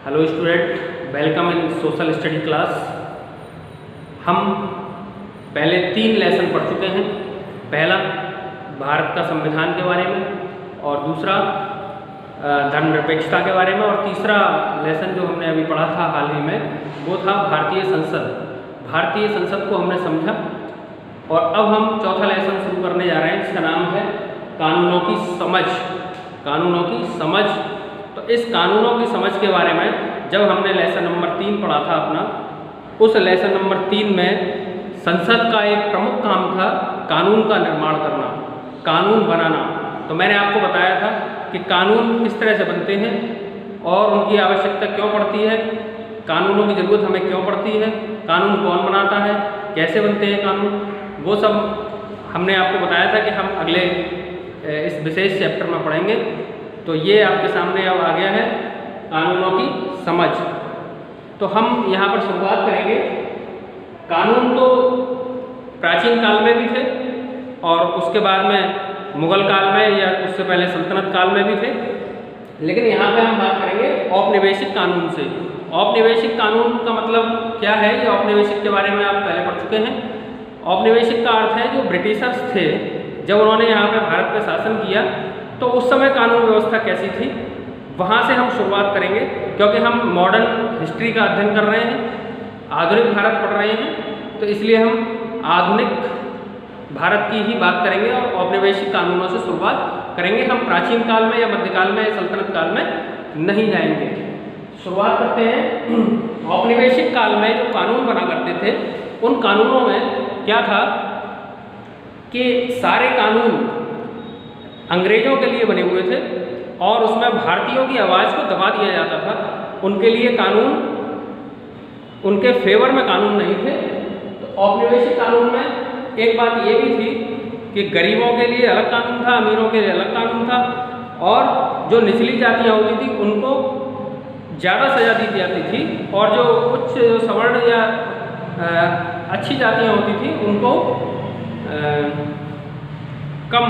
Hello student, welcome in social study class. हम पहले 3 lesson पढ़ चुके हैं। पहला भारत का संविधान के बारे में, और दूसरा धर्मनिरपेक्षता के बारे में, और तीसरा लेसन जो हमने अभी पढ़ा था हाल ही में वो था भारतीय संसद। भारतीय संसद को हमने समझा और अब हम चौथा लेसन शुरू करने जा रहे हैं। इसका नाम है कानूनों की समझ। कानूनों की समझ। तो इस कानूनों की समझ के बारे में जब हमने लेसन नंबर 3 पढ़ा था अपना, उस लेसन नंबर 3 में संसद का एक प्रमुख काम था कानून का निर्माण करना, कानून बनाना। तो मैंने आपको बताया था कि कानून किस तरह से बनते हैं और उनकी आवश्यकता क्यों पड़ती है, कानूनों की ज़रूरत हमें क्यों पड़ती है, कानून कौन बनाता है, कैसे बनते हैं कानून, वो सब हमने आपको बताया था कि हम अगले इस विशेष चैप्टर में पढ़ेंगे। तो ये आपके सामने अब आ गया है कानूनों की समझ। तो हम यहाँ पर शुरुआत करेंगे। कानून तो प्राचीन काल में भी थे और उसके बाद में मुगल काल में या उससे पहले सल्तनत काल में भी थे, लेकिन यहाँ पे हम बात करेंगे औपनिवेशिक कानून से। औपनिवेशिक कानून का मतलब क्या है, ये औपनिवेशिक के बारे में आप पहले पढ़ चुके हैं। औपनिवेशिक का अर्थ है जो ब्रिटिशर्स थे, जब उन्होंने यहाँ पे भारत पे शासन किया तो उस समय कानून व्यवस्था कैसी थी, वहाँ से हम शुरुआत करेंगे। क्योंकि हम मॉडर्न हिस्ट्री का अध्ययन कर रहे हैं, आधुनिक भारत पढ़ रहे हैं, तो इसलिए हम आधुनिक भारत की ही बात करेंगे और औपनिवेशिक कानूनों से शुरुआत करेंगे। हम प्राचीन काल में या मध्यकाल में या सल्तनत काल में नहीं जाएंगे। शुरुआत करते हैं। औपनिवेशिक काल में जो कानून बना करते थे, उन कानूनों में क्या था कि सारे कानून अंग्रेजों के लिए बने हुए थे और उसमें भारतीयों की आवाज़ को दबा दिया जाता था। उनके लिए कानून, उनके फेवर में कानून नहीं थे। तो औपनिवेशिक कानून में एक बात ये भी थी कि गरीबों के लिए अलग कानून था, अमीरों के लिए अलग कानून था, और जो निचली जातियाँ होती थी उनको ज़्यादा सजा दी जाती थी, और जो उच्च सवर्ण या अच्छी जातियाँ होती थी उनको कम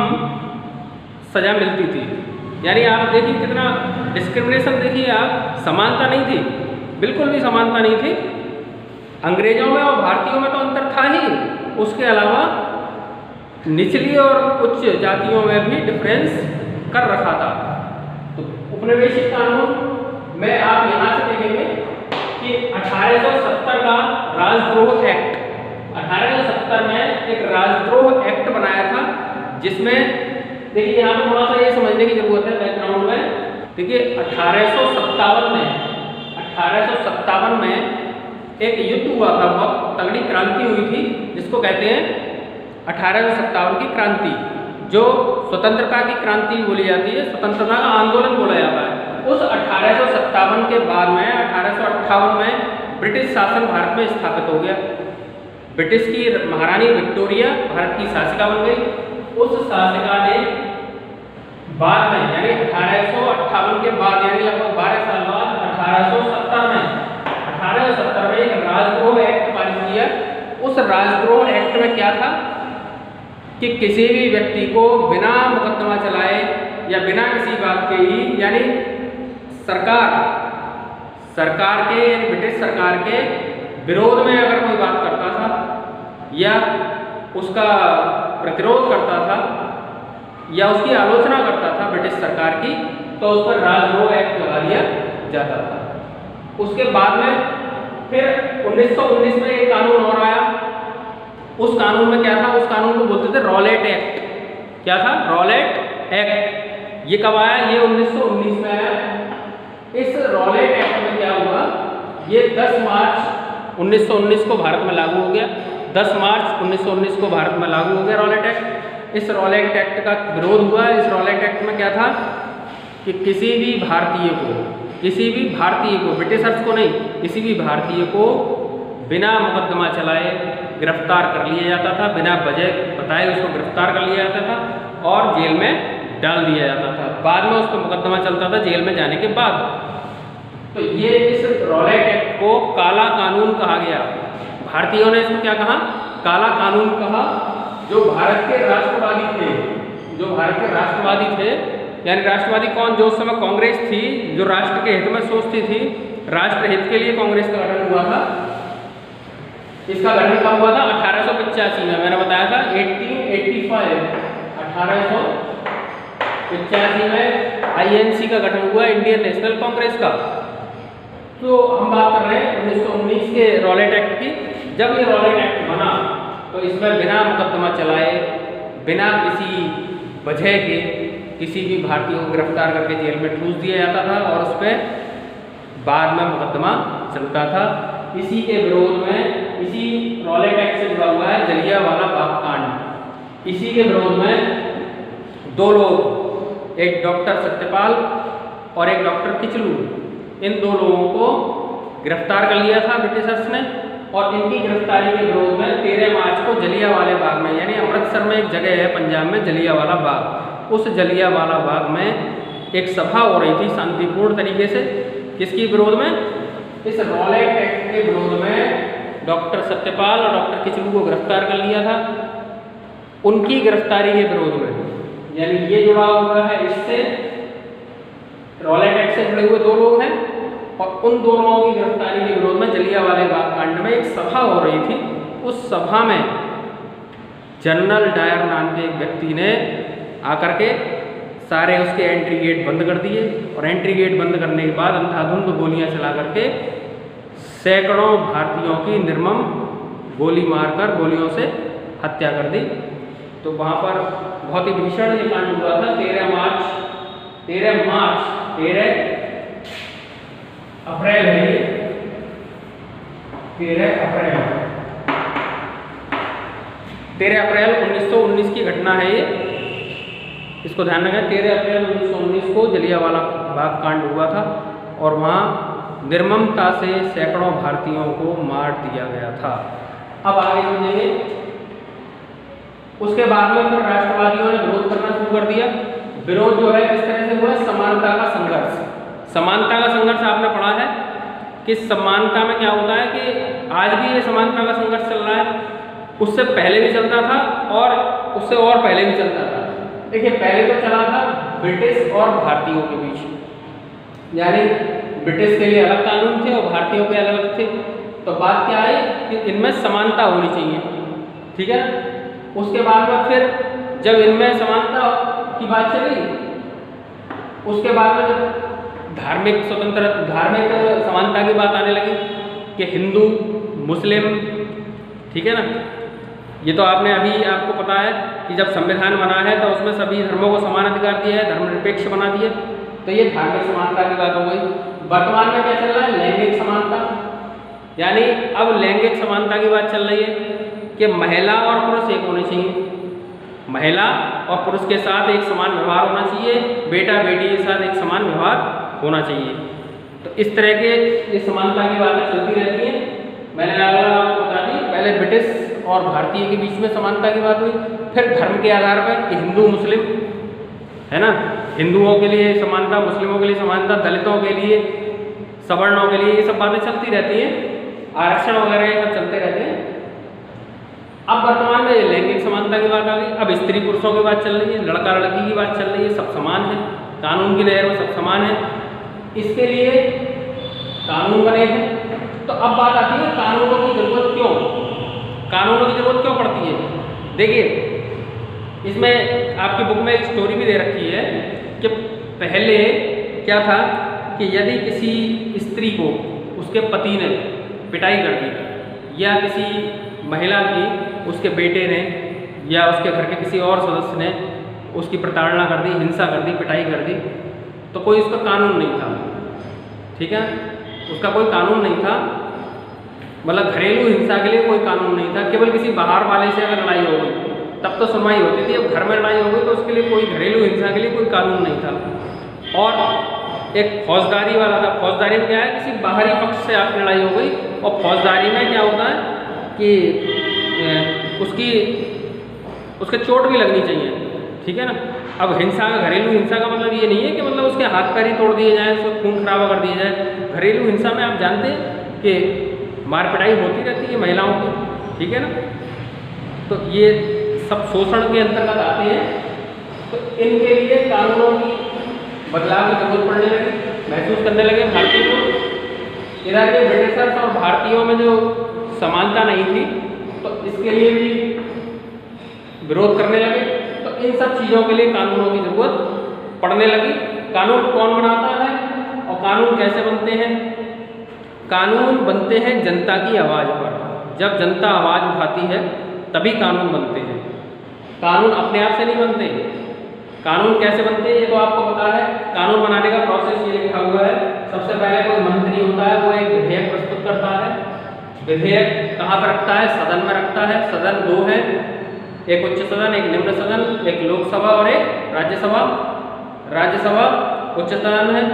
सजा मिलती थी। यानी आप देखिए कितना डिस्क्रिमिनेशन, देखिए आप, समानता नहीं थी, बिल्कुल भी समानता नहीं थी। अंग्रेजों में और भारतीयों में तो अंतर था ही, उसके अलावा निचली और उच्च जातियों में भी डिफरेंस कर रखा था। तो उपनिवेशिक कानून में आप यहाँ से देखेंगे कि 1870 का राजद्रोह एक्ट, 1870 में एक राजद्रोह एक्ट बनाया था, जिसमें देखिए यहाँ पर थोड़ा सा ये समझने की जरूरत है बैकग्राउंड में। देखिए 1857 में एक युद्ध हुआ था, बहुत तगड़ी क्रांति हुई थी, जिसको कहते हैं 1857 की क्रांति, जो स्वतंत्रता की क्रांति बोली जाती है, स्वतंत्रता का आंदोलन बोला जाता है। उस 1857 के बाद में 1858 में ब्रिटिश शासन भारत में स्थापित हो गया। ब्रिटिश की महारानी विक्टोरिया भारत की शासिका बन गई। उस शासिका ने बाद में, यानी 1858 के बाद, यानी लगभग 12 साल बाद 1870 में एक राजद्रोह एक्ट पारित किया। उस राजद्रोह एक्ट में क्या था कि किसी भी व्यक्ति को बिना मुकदमा चलाए या बिना किसी बात के ही, यानी सरकार के, यानी ब्रिटिश सरकार के विरोध में अगर कोई बात करता था या उसका प्रतिरोध करता था या उसकी आलोचना करता था ब्रिटिश सरकार की, तो उस पर राजद्रोह एक्ट लगा दिया जाता था। उसके बाद में फिर 1919 में एक कानून और आया। उस कानून में क्या था, उस कानून को बोलते थे रॉलेट एक्ट। क्या था? Rowlatt act. ये कब आया? ये 1919 में आया। इस रॉलेट एक्ट में क्या हुआ, ये 10 मार्च 1919 को भारत में लागू हो गया। 10 मार्च 1919 को भारत में लागू हो गया रॉलेट एक्ट। इस रॉलेट एक्ट का विरोध हुआ। इस रॉलेट एक्ट में क्या था कि किसी भी भारतीय को, ब्रिटिशर्स को नहीं, किसी भी भारतीय को बिना मुकदमा चलाए गिरफ्तार कर लिया जाता था, बिना वजह बताए उसको गिरफ्तार कर लिया जाता था और जेल में डाल दिया जाता था। बाद में उस पर मुकदमा चलता था जेल में जाने के बाद। तो ये इस रॉलेट एक्ट को काला कानून कहा गया। भारतीयों ने इसको क्या कहा? काला कानून कहा। जो भारत के राष्ट्रवादी थे, यानी राष्ट्रवादी कौन, जो उस समय कांग्रेस थी, जो राष्ट्र के हित में सोचती थी, राष्ट्रहित के लिए कांग्रेस का गठन हुआ था। इसका गठन कब हुआ था? 1885 में। मैंने बताया था 1885 में INC का गठन हुआ, इंडियन नेशनल कांग्रेस का। तो हम बात कर रहे हैं 1919 के रॉलेट एक्ट की। जब ये रॉलेट एक्ट बना तो इसमें बिना मुकदमा चलाए, बिना किसी वजह के किसी भी भारतीय को गिरफ्तार करके जेल में ठूस दिया जाता था और उस पर बाद में मुकदमा चलता था। इसी के विरोध में, इसी रॉलेट एक्ट से जुड़ा हुआ है जलियांवाला बाग कांड। इसी के विरोध में दो लोग, एक डॉक्टर सत्यपाल और एक डॉक्टर किचलू, इन दो लोगों को गिरफ्तार कर लिया था ब्रिटिशर्स ने। और इनकी गिरफ्तारी के विरोध में 13 मार्च को जलियांवाले बाग में, यानी अमृतसर में एक जगह है पंजाब में जलियांवाला बाग, उस जलियांवाला बाग में एक सभा हो रही थी शांतिपूर्ण तरीके से। किसकी विरोध में? इस रॉलेट एक्ट के विरोध में डॉक्टर सत्यपाल और डॉक्टर किचलू को गिरफ्तार कर लिया था। उनकी गिरफ्तारी के विरोध में, यानी ये जुड़ा हुआ है इससे, रॉलेट एक्ट से जुड़े हुए दो लोग हैं और उन दोनों की गिरफ्तारी के विरोध में जलियांवाले बाग कांड में एक सभा हो रही थी। उस सभा में जनरल डायर नाम के एक व्यक्ति ने आकर के सारे उसके एंट्री गेट बंद कर दिए और एंट्री गेट बंद करने के बाद अंधाधुंध गोलियां चला करके सैकड़ों भारतीयों की निर्मम गोली मारकर गोलियों से हत्या कर दी। तो वहाँ पर बहुत ही भीषण ये कांड हुआ था। 13 अप्रैल है ये, 13 अप्रैल 1919 की घटना है ये, इसको ध्यान रखें। 13 अप्रैल 1919 को जलियांवाला बाग कांड हुआ था और वहाँ निर्ममता से सैकड़ों भारतीयों को मार दिया गया था। अब आगे समझेंगे। उसके बाद में फिर राष्ट्रवादियों ने विरोध करना शुरू कर दिया। विरोध जो है किस तरह से हुआ? समानता का संघर्ष। समानता का संघर्ष आपने पढ़ा है कि समानता में क्या होता है कि आज भी ये समानता का संघर्ष चल रहा है, उससे पहले भी चलता था और उससे और पहले भी चलता था। देखिए, पहले तो चला था ब्रिटिश और भारतीयों के बीच, यानी ब्रिटिश के लिए अलग कानून थे और भारतीयों के अलग थे। तो बात क्या है कि इनमें समानता होनी चाहिए, ठीक है। उसके बाद में फिर जब इनमें समानता की बात चली, उसके बाद में जब धार्मिक समानता की बात आने लगी कि हिंदू मुस्लिम, ठीक है ना। ये तो आपने अभी आपको पता है कि जब संविधान बना है तो उसमें सभी धर्मों को समान अधिकार दिया है, धर्मनिरपेक्ष बना दिए। तो ये धार्मिक समानता की बात हो गई। वर्तमान में क्या चल रहा है? लैंगिक समानता। यानी अब लैंगिक समानता की बात चल रही है कि महिला और पुरुष एक होने चाहिए, महिला और पुरुष के साथ एक समान व्यवहार होना चाहिए, बेटा बेटी के साथ एक समान व्यवहार होना चाहिए। तो इस तरह के ये समानता की बातें चलती रहती हैं। मैंने आपको बता दी, पहले ब्रिटिश और भारतीय के बीच में समानता की बात हुई, फिर धर्म के आधार पर कि हिंदू मुस्लिम, है ना, हिंदुओं के लिए समानता, मुस्लिमों के लिए समानता, दलितों के लिए, सवर्णों के लिए, ये सब बातें चलती रहती हैं, आरक्षण वगैरह ये सब चलते रहते हैं। अब वर्तमान में लैंगिक समानता की बात आ गई। अब स्त्री पुरुषों की बात चल रही है, लड़का लड़की की बात चल रही है, सब समान है, कानून की नज़र में सब समान है। इसके लिए कानून बने हैं। तो अब बात आती है कानूनों की जरूरत क्यों, कानूनों की जरूरत क्यों पड़ती है। देखिए, इसमें आपकी बुक में एक स्टोरी भी दे रखी है कि पहले क्या था कि यदि किसी स्त्री को उसके पति ने पिटाई कर दी या किसी महिला की उसके बेटे ने या उसके घर के किसी और सदस्य ने उसकी प्रताड़ना कर दी, हिंसा कर दी, पिटाई कर दी, तो कोई उसका कानून नहीं था, ठीक है, उसका कोई कानून नहीं था। मतलब घरेलू हिंसा के लिए कोई कानून नहीं था। केवल किसी बाहर वाले से अगर लड़ाई हो गई तब तो सुनवाई होती थी। अब घर में लड़ाई हो गई तो उसके लिए कोई घरेलू हिंसा के लिए कोई कानून नहीं था। और एक फौजदारी वाला था। फौजदारी में क्या है, किसी बाहरी पक्ष से आपकी लड़ाई हो गई और फौजदारी में क्या होता है कि उसके चोट भी लगनी चाहिए, ठीक है ना। अब हिंसा का, घरेलू हिंसा का मतलब ये नहीं है कि मतलब उसके हाथ पैर ही तोड़ दिए जाए, उसको खून खराबा कर दिया जाए। घरेलू हिंसा में आप जानते हैं कि मार पिटाई होती रहती है महिलाओं की, ठीक है ना। तो ये सब शोषण के अंतर्गत आते हैं। तो इनके लिए कानूनों की बदलाव की जरूरत पड़ने लगी, महसूस करने लगे भारतीय को। इधर के ब्रिटिशर्स और भारतीयों में जो समानता नहीं थी तो इसके लिए भी विरोध करने लगे। तो इन सब चीज़ों के लिए कानूनों की जरूरत पड़ने लगी। कानून कौन बनाता है और कानून कैसे बनते हैं? कानून बनते हैं जनता की आवाज़ पर। जब जनता आवाज़ उठाती है तभी कानून बनते हैं। कानून अपने आप से नहीं बनते। कानून कैसे बनते हैं ये तो आपको पता है। कानून बनाने का प्रोसेस ये लिखा हुआ है। सबसे पहले कोई मंत्री होता है, वो एक विधेयक प्रस्तुत करता है। विधेयक कहाँ पर रखता है? सदन में रखता है। सदन दो है, एक उच्च सदन, एक निम्न सदन, एक लोकसभा और एक राज्यसभा। राज्यसभा उच्च सदन है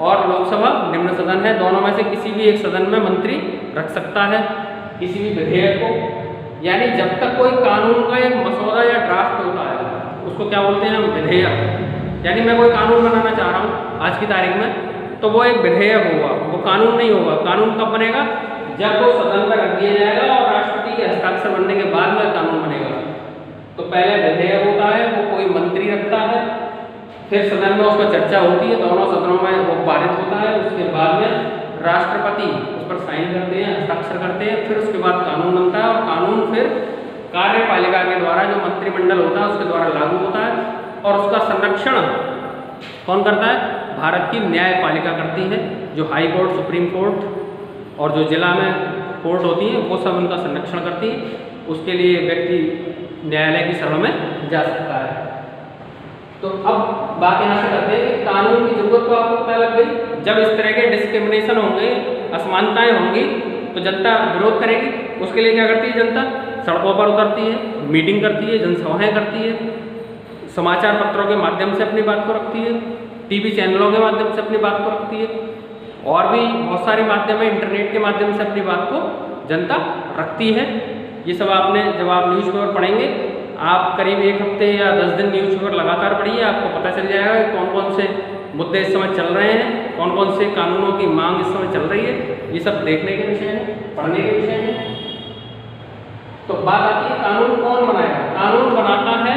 और लोकसभा निम्न सदन है। दोनों में से किसी भी एक सदन में मंत्री रख सकता है किसी भी विधेयक को। यानी जब तक कोई कानून का एक मसौदा या ड्राफ्ट होता है उसको क्या बोलते हैं हम? विधेयक। यानी मैं कोई कानून बनाना चाह रहा हूँ आज की तारीख में, तो वो एक विधेयक होगा, वो कानून नहीं होगा। कानून कब बनेगा? जब वो सदन में रख दिया जाएगा और राष्ट्रपति के हस्ताक्षर बनने के बाद में कानून बनेगा। तो पहले विधेयक होता है, वो कोई मंत्री रखता है, फिर सदन में उस पर चर्चा होती है, दोनों सदनों में वो पारित होता है। उसके बाद में राष्ट्रपति उस पर साइन करते हैं, हस्ताक्षर करते हैं, फिर उसके बाद कानून बनता है और कानून फिर कार्यपालिका के द्वारा, जो मंत्रिमंडल होता है उसके द्वारा लागू होता है। और उसका संरक्षण कौन करता है? भारत की न्यायपालिका करती है, जो हाई कोर्ट, सुप्रीम कोर्ट और जो जिला में कोर्ट होती है वो सब उनका संरक्षण करती है। उसके लिए व्यक्ति न्यायालय की शरण में जा सकता है। तो अब बात यहाँ से करते हैं कि कानून की जरूरत तो आपको पता लग गई। जब इस तरह के डिस्क्रिमिनेशन होंगे, असमानताएं होंगी, तो जनता विरोध करेगी। उसके लिए क्या करती है जनता? सड़कों पर उतरती है, मीटिंग करती है, जनसभाएं करती है, समाचार पत्रों के माध्यम से अपनी बात को रखती है, टीवी चैनलों के माध्यम से अपनी बात को रखती है, और भी बहुत सारे माध्यम है, इंटरनेट के माध्यम से अपनी बात को जनता रखती है। ये सब आपने, जब आप न्यूज़पेपर पढ़ेंगे, आप करीब 1 हफ्ते या 10 दिन न्यूज़पेपर लगातार पढ़िए, आपको पता चल जाएगा कि कौन कौन से मुद्दे इस समय चल रहे हैं, कौन कौन से कानूनों की मांग इस समय चल रही है। ये सब देखने के विषय है, पढ़ने के विषय है। तो बात आती है कानून कौन बनाएगा? कानून बनाता है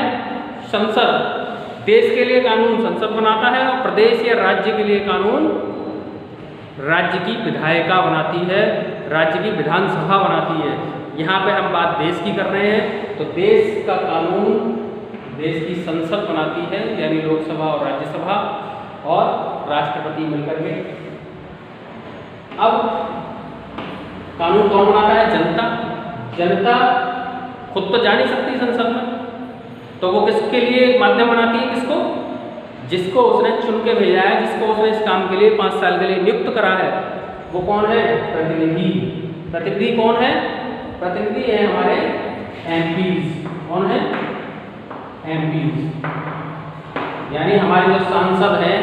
संसद। देश के लिए कानून संसद बनाता है और प्रदेश या राज्य के लिए कानून राज्य की विधायिका बनाती है, राज्य की विधानसभा बनाती है। यहाँ पे हम बात देश की कर रहे हैं, तो देश का कानून देश की संसद बनाती है, यानी लोकसभा और राज्यसभा और राष्ट्रपति मिलकर के। अब कानून कौन बनाता है? जनता। जनता खुद तो जा नहीं सकती संसद में, तो वो किसके लिए माध्यम बनाती है? किसको? जिसको उसने चुन के भेजा है, जिसको उसने इस काम के लिए 5 साल के लिए नियुक्त करा है। वो कौन है? प्रतिनिधि। प्रतिनिधि कौन है? प्रतिनिधि है हमारे एमपीज। कौन है? एमपीज। यानी हमारे जो सांसद हैं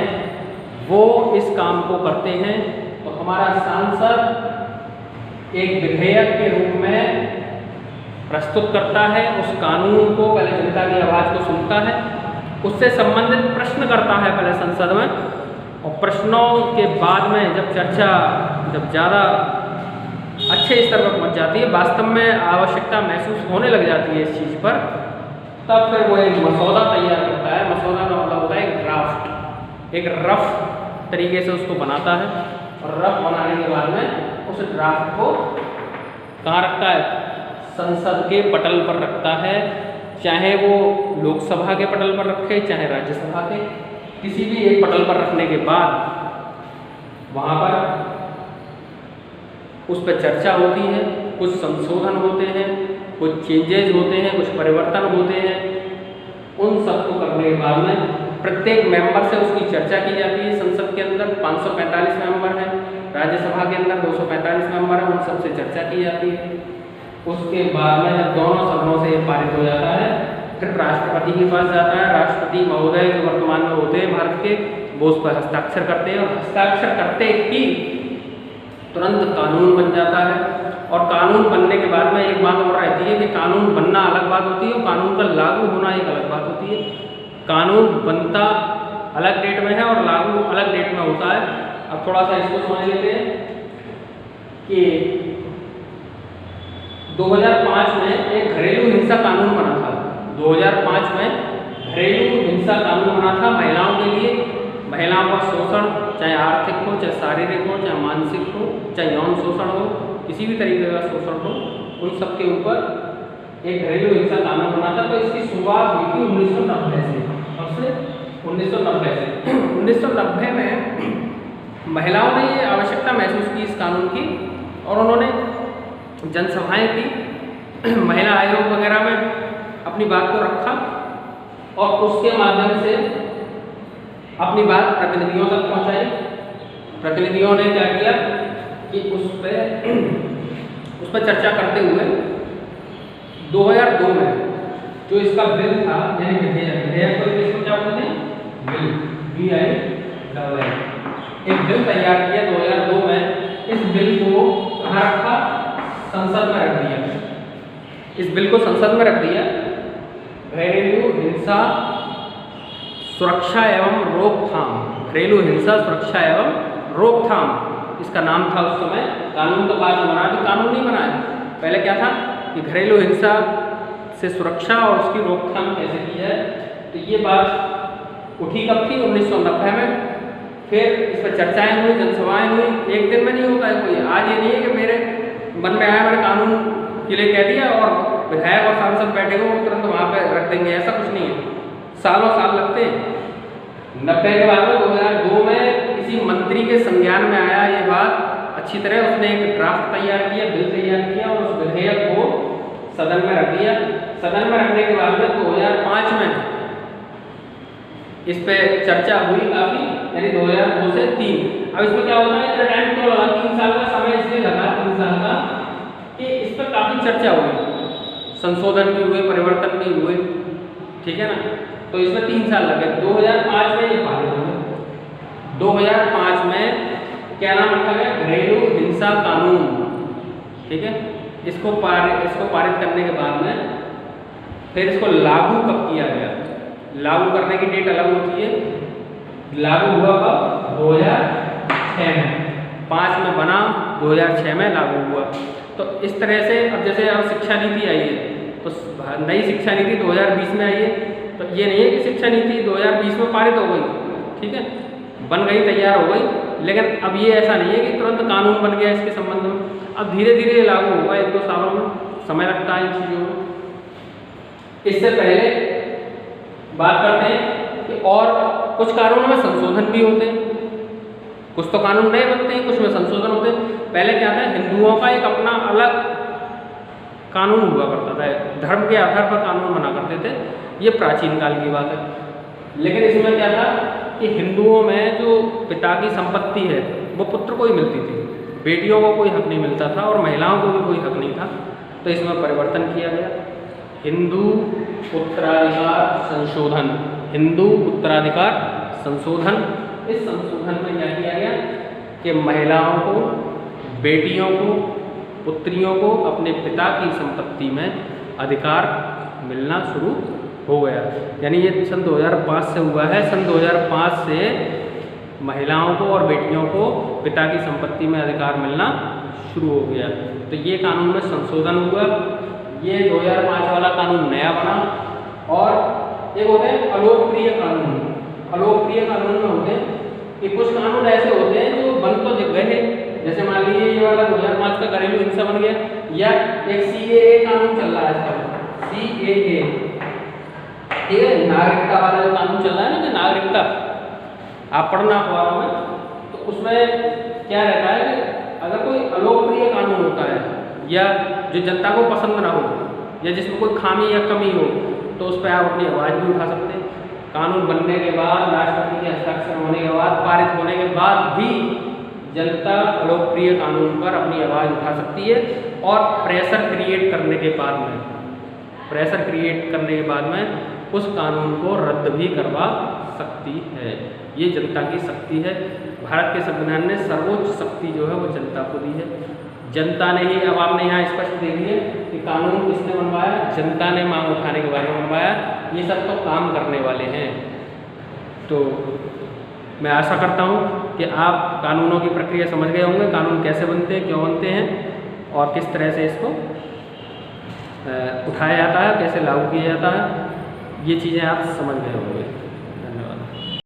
वो इस काम को करते हैं। तो हमारा सांसद एक विधेयक के रूप में प्रस्तुत करता है उस कानून को, पहले जनता की आवाज़ को सुनता है, उससे संबंधित प्रश्न करता है पहले संसद में, और प्रश्नों के बाद में जब चर्चा जब ज़्यादा अच्छे स्तर पर पहुंच जाती है, वास्तव में आवश्यकता महसूस होने लग जाती है इस चीज़ पर, तब फिर वो एक मसौदा तैयार करता है। मसौदा का मतलब होता है एक ड्राफ्ट, एक रफ तरीके से उसको बनाता है, और रफ बनाने के बाद में उस ड्राफ्ट को कहाँ रखता है? संसद के पटल पर रखता है। चाहे वो लोकसभा के पटल पर रखे, चाहे राज्यसभा के, किसी भी एक पटल पर रखने के बाद वहाँ पर उस पर चर्चा होती है, कुछ संशोधन होते हैं, कुछ चेंजेज होते हैं, कुछ परिवर्तन होते हैं। उन सबको करने के बाद में प्रत्येक मेंबर से उसकी चर्चा की जाती है। संसद के अंदर 545 मेंबर हैं, राज्यसभा के अंदर 245 मेंबर हैं, उन सबसे चर्चा की जाती है। उसके बाद में जब दोनों सदनों से पारित हो जाता है, फिर राष्ट्रपति के पास जाता है। राष्ट्रपति महोदय जो वर्तमान में होते हैं भारत के, वो उस पर हस्ताक्षर करते हैं, और हस्ताक्षर करते ही तुरंत कानून बन जाता है। और कानून बनने के बाद में एक बात और रहती है कि कानून बनना अलग बात होती है और कानून का लागू होना एक अलग बात होती है। कानून बनता अलग डेट में है और लागू अलग डेट में होता है। अब थोड़ा सा इसको समझ लेते हैं कि 2005 में एक घरेलू हिंसा कानून बना था। 2005 में घरेलू हिंसा कानून बना था महिलाओं के लिए। महिलाओं का शोषण, चाहे आर्थिक हो, चाहे शारीरिक हो, चाहे मानसिक हो, चाहे यौन शोषण हो, किसी भी तरीके का शोषण हो, उन सब के ऊपर एक घरेलू हिंसा कानून बना था। तो इसकी शुरुआत हुई थी 1990 से। अब से 1990 से 1990 में महिलाओं ने ये आवश्यकता महसूस की इस कानून की, और उन्होंने जनसभाएं की, महिला आयोग वगैरह में अपनी बात को रखा, और उसके माध्यम से अपनी बात प्रतिनिधियों तक पहुंचाई। प्रतिनिधियों ने क्या किया कि उस पर चर्चा करते हुए 2002 में जो इसका बिल था, यानी विधेयक को इंग्लिश में क्या बोलते हैं, बिल, BILL, एक बिल तैयार किया 2002 में। इस बिल को कहाँ रखा, संसद में रख दिया। इस बिल को संसद में रख दिया। घरेलू हिंसा सुरक्षा एवं रोकथाम, घरेलू हिंसा सुरक्षा एवं रोकथाम इसका नाम था उस समय। कानून तो बाद में बना, अभी कानून नहीं बना है। पहले क्या था कि घरेलू हिंसा से सुरक्षा और उसकी रोकथाम कैसे की जाए। तो ये बात उठी कब थी, 1990 में। फिर इस पर चर्चाएं हुई, जनसभाएं हुई। एक दिन में नहीं होता है कोई। आज ये नहीं है कि मेरे मन में आया, मैंने कानून के लिए कह दिया और विधायक और सांसद बैठे हो तुरंत वहाँ पे रख देंगे, ऐसा कुछ नहीं है। सालों साल लगते हैं। 90 के बाद में 2002 में किसी मंत्री के संज्ञान में आया ये बात अच्छी तरह। उसने एक ड्राफ्ट तैयार किया, बिल तैयार किया, और उस विधेयक को सदन में रख दिया। सदन में रखने के बाद में 2005 में इस पे चर्चा हुई काफ़ी, यानी 2002 से 3। अब इसमें क्या होता है, इतना टाइम क्यों लगा, 3 साल का समय इसलिए लगा, 3 साल का, कि इस पर काफ़ी चर्चा हुई, संशोधन भी हुए, परिवर्तन भी हुए, ठीक है ना। तो इसमें 3 साल लगे। 2005 में ये पारित हो गया। 2005 में क्या नाम रखा गया, घरेलू हिंसा कानून, ठीक है। इसको पारित करने के बाद में फिर इसको लागू कब किया गया, लागू करने की डेट अलग होती है। लागू हुआ कब, 2006 में। 5 में बना, 2006 में लागू हुआ। तो इस तरह से अब जैसे अब शिक्षा नीति आई है, तो नई शिक्षा नीति 2020 में आई है। तो ये नहीं है कि शिक्षा नीति 2020 में पारित हो गई, ठीक है, बन गई, तैयार हो गई। लेकिन अब ये ऐसा नहीं है कि तुरंत कानून बन गया इसके संबंध में। अब धीरे धीरे लागू होगा, 1-2 सालों में समय लगता है इन चीज़ों में। इससे पहले बात करते हैं कि और कुछ कानूनों में संशोधन भी होते हैं। कुछ तो कानून नए बनते हैं, कुछ में संशोधन होते हैं। पहले क्या था, हिंदुओं का एक अपना अलग कानून हुआ करता था, धर्म के आधार पर कानून बना करते थे। ये प्राचीन काल की बात है। लेकिन इसमें क्या था कि हिंदुओं में जो पिता की संपत्ति है वो पुत्र को ही मिलती थी, बेटियों को कोई हक नहीं मिलता था, और महिलाओं को भी कोई हक नहीं था। तो इसमें परिवर्तन किया गया, हिंदू उत्तराधिकार संशोधन, हिंदू उत्तराधिकार संशोधन। इस संशोधन में क्या किया गया कि महिलाओं को, बेटियों को, पुत्रियों को अपने पिता की संपत्ति में अधिकार मिलना शुरू हो गया। यानी ये सन 2005 से हुआ है। सन 2005 से महिलाओं को और बेटियों को पिता की संपत्ति में अधिकार मिलना शुरू हो गया। तो ये कानून में संशोधन हुआ। ये 2005 वाला कानून नया बना। और एक होते हैं अलोकप्रिय कानून। अलोकप्रिय कानून में होते हैं कि कुछ कानून ऐसे होते हैं जो बन तो गए, जैसे मान लीजिए ये वाला 2005 का घरेलू हिंसा बन गया, या एक CAA कानून चल रहा है आजकल, CAA, ठीक है, नागरिकता वाला जो कानून चल रहा है ना, कि नागरिकता आप पढ़ना अखबारों में, तो उसमें क्या रहता है कि अगर कोई अलोकप्रिय कानून होता है या जो जनता को पसंद ना हो या जिसमें कोई खामी या कमी हो, तो उस पर आप अपनी आवाज़ भी उठा सकते हैं। कानून बनने के बाद, राष्ट्रपति के हस्ताक्षर होने के बाद, पारित होने के बाद भी जनता अलोकप्रिय कानून पर अपनी आवाज़ उठा सकती है। और प्रेशर क्रिएट करने के बाद में उस कानून को रद्द भी करवा सकती है। ये जनता की शक्ति है। भारत के संविधान ने सर्वोच्च शक्ति जो है वो जनता को दी है। जनता ने ही, अब आपने यहाँ स्पष्ट देखिए कि कानून किसने बनवाया, जनता ने मांग उठाने के बाद में बनवाया। ये सब तो काम करने वाले हैं। तो मैं आशा करता हूँ कि आप कानूनों की प्रक्रिया समझ गए होंगे, कानून कैसे बनते हैं, क्यों बनते हैं और किस तरह से इसको उठाया जाता है, कैसे लागू किया जाता है, ये चीज़ें आप समझ गए होंगे।